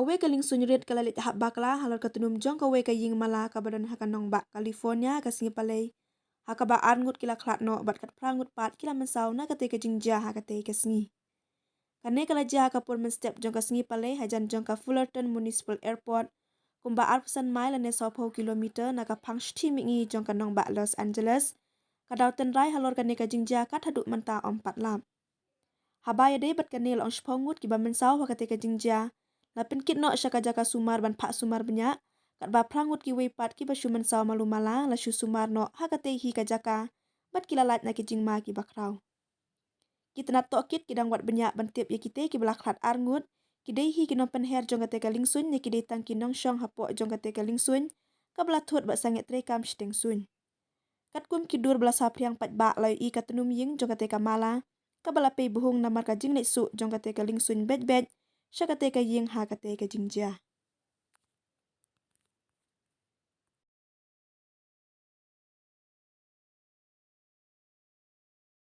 Kawe ka Liengsuin red kala lit hab bakla halor ka Tnum jong kawe ka Iing mala ka badan hakanong ba California ka singi palay. Hakaba Ngut kila Khlad no bat kat prangut pat kila Mynsaw na kate ka jingja hakate ka singi. Kane kala ja ka pur step jong ka singi palay hajan jong ka Fullerton Municipal Airport kumba 8% mile ane 10 kilometer na ka pangshti mingi jong ka nong ba Los Angeles. Kadautan rai halor kane ka jingja kat haduk menta 4 lam. Habaya de bat kanel ong shpongut ki ba Mynsaw hakate ka jingja. Lapin kit no syaka jaka sumar ban pak sumar banyak. Kat ba prangut ki weipat ki ba syu Mynsaw malu mala la syu sumar no hakate hi ka jaka. Bat kila lat na ki jingma ki bakrau. Kita nak tok kit kidang wat banyak ban tiap ye kite ki bala Khlad Ngut. Kidai hi ki no penher jong kate ka Liengsuin ye kidai tang ki nong syong hapok jong kate ka Liengsuin. Ka bala thut ba sanget trekam shteng suin. Kat kum ki dur bala sapriang pat ba lai I ka Tnum Iing jong kate ka mala. Ka bala pei buhung namar ka jing su jong kate ka Liengsuin bet bet. Syakate ka Iing ha kate ka jingja.